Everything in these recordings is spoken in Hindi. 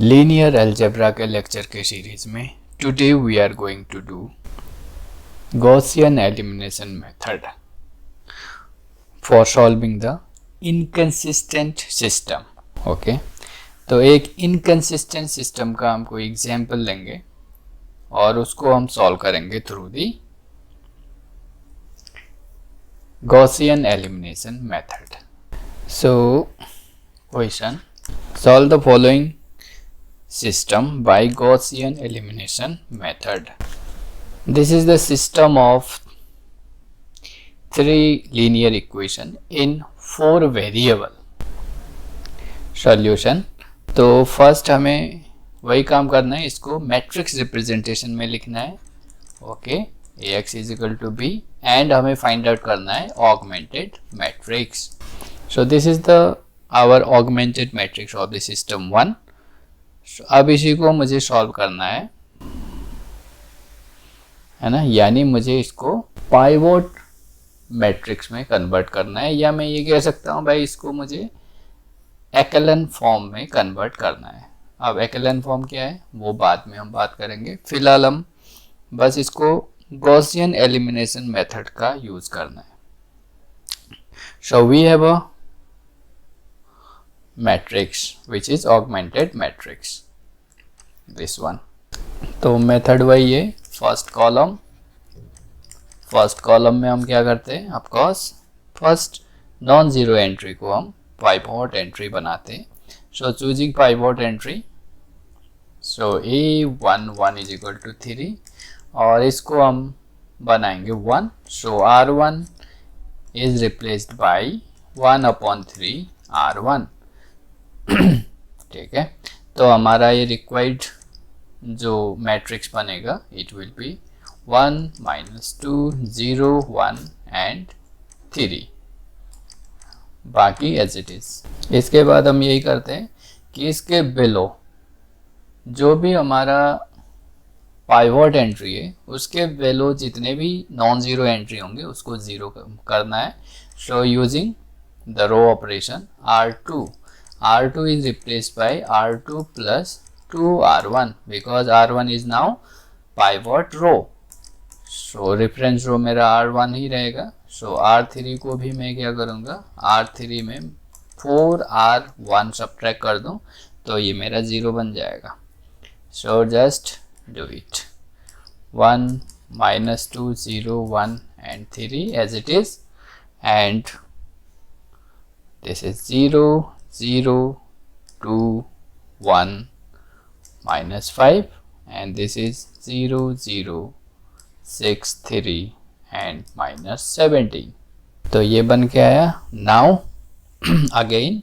लीनियर अलजेब्रा के लेक्चर के सीरीज में today we are going to do Gaussian elimination method for solving the inconsistent system. Okay, तो एक इनकंसिस्टेंट सिस्टम का हम कोई एग्जांपल लेंगे और उसको हम सॉल्व करेंगे through the Gaussian elimination method. So question, solve the following system by Gaussian elimination method. This is the system of three linear equation in four variable solution. तो फर्स्ट हमें वही काम करना है, इसको मैट्रिक्स रिप्रेजेंटेशन में लिखना है। Okay, ax is equal to b and हमें फाइंड आउट करना है augmented matrix. So this is the our augmented matrix of the system 1। अब इसी को मुझे सॉल्व करना है ना, यानी मुझे इसको पाइवोट मैट्रिक्स में कन्वर्ट करना है, या मैं ये कह सकता हूँ भाई इसको मुझे एक्लन फॉर्म में कन्वर्ट करना है। अब एक्लन फॉर्म क्या है वो बाद में हम बात करेंगे, फिलहाल हम बस इसको गॉसियन एलिमिनेशन मेथड का यूज करना है। So we have a matrix which is augmented matrix, this one। तो मेथड वही है, फर्स्ट कॉलम में हम क्या करते हैं, of course first non zero entry को हम पाइवोट एंट्री बनाते हैं। So choosing pivot entry, so a11 is equal to 3 और इसको हम बनाएंगे 1। So r1 is replaced by 1/3 r1। ठीक है, तो हमारा ये रिक्वायर्ड जो मैट्रिक्स बनेगा इट विल बी 1 -2 0 1 एंड 3, बाकी एज इट इज। इसके बाद हम यही करते हैं कि इसके बिलो जो भी हमारा पाइवोट एंट्री है उसके बिलो जितने भी नॉन जीरो एंट्री होंगे उसको जीरो करना है। So using the row operation R2 is replaced by R2 plus 2R1 because R1 is now pivot row. So reference row मेरा R1 ही रहेगा। So R3 को भी मैं क्या करूँगा, R3 में 4R1 सब्ट्रैक्ट कर दूँ तो ये मेरा 0 बन जाएगा। So just do it, 1 -2 0 1 and 3 as it is, and this is 0 0 2 1 -5 and this is 0 0 6 3 and -17। तो ये बन के आया। नाउ अगेन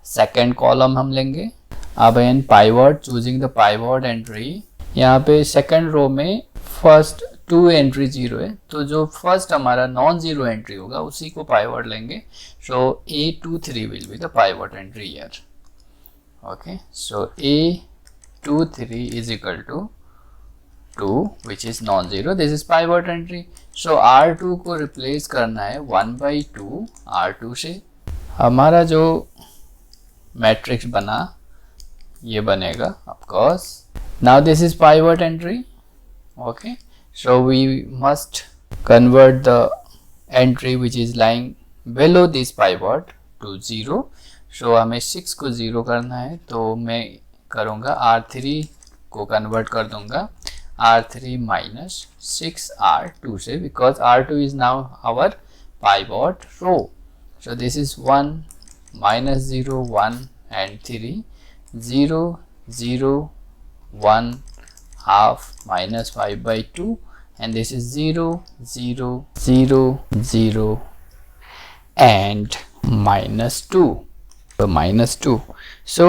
सेकेंड कॉलम हम लेंगे। अब इन pivot, choosing the pivot entry, यहाँ पे सेकेंड रो में फर्स्ट 2 एंट्री 0 है, तो जो फर्स्ट हमारा नॉन जीरो एंट्री होगा उसी को पाइवोट लेंगे। So A23 will be the pivot entry here. Okay, so A23 is equal to 2 which is non zero, this is pivot entry. So R2 को रिप्लेस करना है 1/2 R2 से। हमारा जो मैट्रिक्स बना ये बनेगा of course. Now this is pivot entry. Okay, so we must convert the entry which is lying below this pivot to 0। so हमें 6 को 0 करना है, तो मैं करूँगा R3 को कन्वर्ट कर दूंगा R3 minus 6 R2 से, because R2 is now our pivot row। so this is 1 -0 1 and 3 0 0 1 half -5/2 and this is 0 0 0 0 and -2, तो -2। सो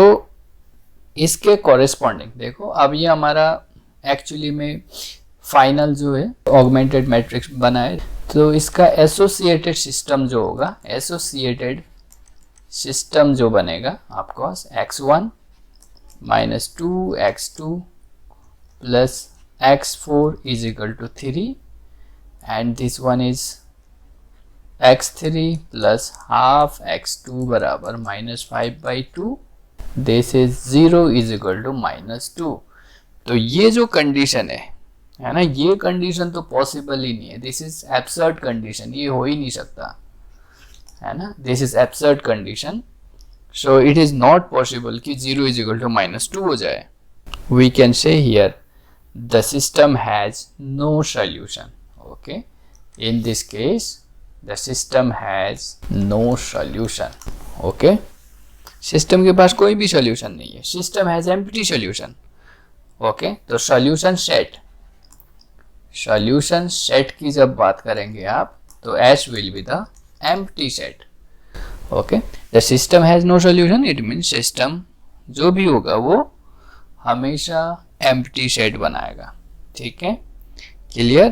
इसके कॉरेस्पॉन्डिंग देखो, अब ये हमारा एक्चुअली में फाइनल जो है ऑगमेंटेड मैट्रिक्स बना है, तो इसका एसोसिएटेड सिस्टम जो होगा, एसोसिएटेड सिस्टम जो बनेगा आपको x1 -2 x2 plus x4 is equal to 3 and this one is x3 plus half x2 बराबर -5/2 this is 0 is equal to -2। तो ये जो कंडीशन है ना, ये कंडीशन तो पॉसिबल ही नहीं है। दिस इज एब्सर्ड कंडीशन, ये हो ही नहीं सकता, है ना। This is absurd condition, so it is not possible कि 0 इज इक्वल टू -2 हो जाए। We can say here the system has no solution. Okay, in this case the system has no solution. Okay, system के पास कोई भी सॉल्यूशन नहीं है, system has empty solution. Okay, तो सॉल्यूशन सेट की जब बात करेंगे आप, तो S will be the empty set. Okay, the system has no solution, it mean system जो भी होगा वो हमेशा एम्प्टी सेट बनाएगा। ठीक है, क्लियर।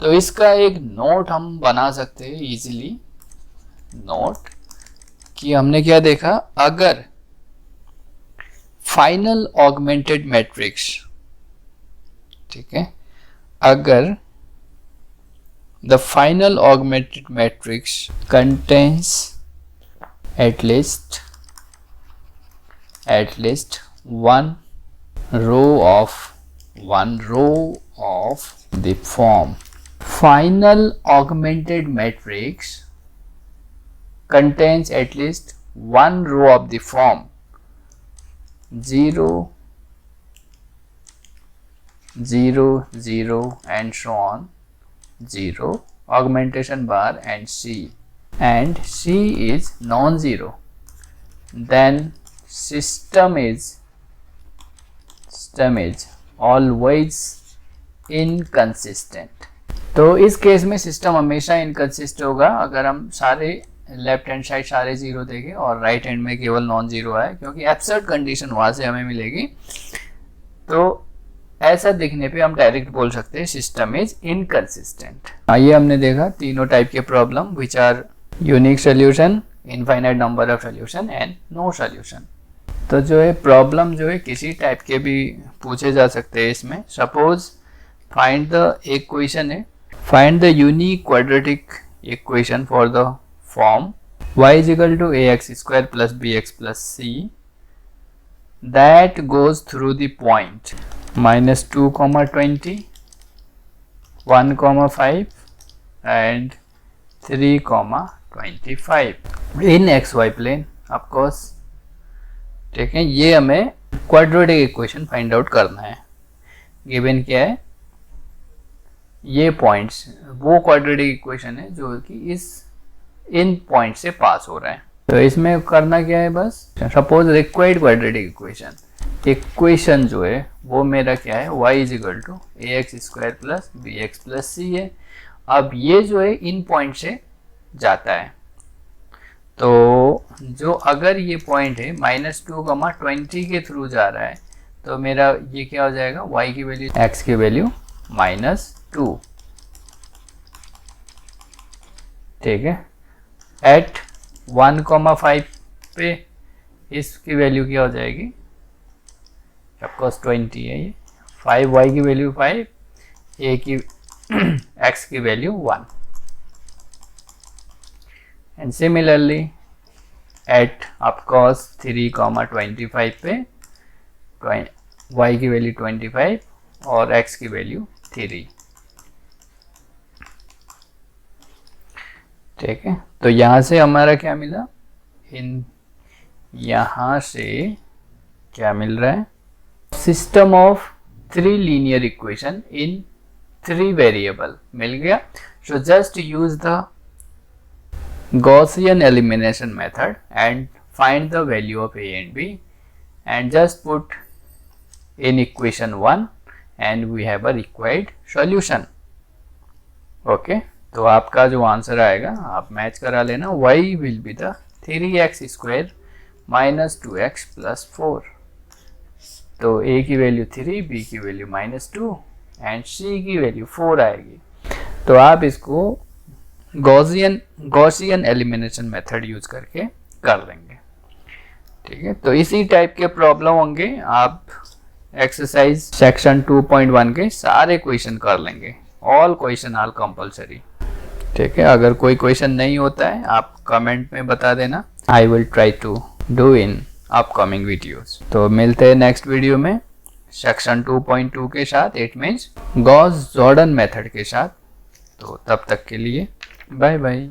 तो इसका एक नोट हम बना सकते हैं इजीली, नोट कि हमने क्या देखा, अगर फाइनल ऑगमेंटेड मैट्रिक्स, ठीक है, अगर the final augmented matrix contains at least one row of the form, final augmented matrix contains at least one row of the form 0 0 0 and so on, 0 augmentation bar and C is non-zero, then system is always inconsistent। तो इस केस में सिस्टम हमेशा इनकंसिस्ट होगा अगर हम सारे लेफ्ट हैंड साइड सारे जीरो देखें और राइट हैंड में केवल नॉन जीरो आए, क्योंकि एब्सर्ड कंडीशन वहां से हमें मिलेगी। तो ऐसा दिखने पे हम डायरेक्ट बोल सकते हैं सिस्टम इज इनकंसिस्टेंट। ये हमने देखा तीनों टाइप के problem which are unique solution, infinite number of solution and no solution. तो जो है प्रॉब्लम जो है किसी टाइप के भी पूछे जा सकते हैं इसमें। सपोज फाइंड द, एक क्वेश्चन है, find the unique quadratic equation for the form y is equal to ax square plus bx plus c that goes through the point -2, 20, 1, 5 and 3, 25 in xy plane of course। ठीक है, ये हमें क्वाड्रेटिक इक्वेशन फाइंड आउट करना है। गिवन क्या है, ये पॉइंट्स वो क्वाड्रेटिक इक्वेशन है जो कि इन पॉइंट से पास हो रहा है। तो इसमें करना क्या है, बस सपोज रिक्वायर्ड क्वाड्रेटिक इक्वेशन जो है वो मेरा क्या है, y is equal to ax square plus bx plus c है। अब ये जो है इन पॉइंट से जाता है, तो जो अगर ये पॉइंट है -2, 20 के थ्रू जा रहा है, तो मेरा ये क्या हो जाएगा, y की वैल्यू x की वैल्यू -2। ठीक है, एट 1, 5 पे इसकी वैल्यू क्या हो जाएगी, ऑफकोर्स 20 है ये, 5 y की वैल्यू 5, a की x की value 1 and similarly at of course 3, 25 पे y की वैल्यू 25 और x की वैल्यू 3। ठीक है, तो यहाँ से हमारा क्या मिला, यहाँ से क्या मिल रहा है, system of 3 linear equation in 3 variable मिल गया। So just use the Gaussian elimination method and find the value of a and b and just put in equation 1 and we have a required solution। Okay, तो आपका जो आंसर आएगा आप मैच करा लेना, y will be the 3x square minus 2x plus 4। तो a की वैल्यू 3, b की वैल्यू -2 एंड c की वैल्यू 4 आएगी। तो आप इसको गॉसियन एलिमिनेशन मेथड यूज करके कर लेंगे। ठीक है, तो इसी टाइप के प्रॉब्लम होंगे, आप एक्सरसाइज सेक्शन 2.1 के सारे क्वेश्चन कर लेंगे, ऑल क्वेश्चन आर कंपलसरी। ठीक है, अगर कोई क्वेश्चन नहीं होता है आप कमेंट में बता देना, I will try to do in upcoming videos. तो मिलते हैं नेक्स्ट वीडियो में सेक्शन 2.2 के साथ, it means Gauss Jordan method के साथ। तो तब तक के लिए बाय बाय।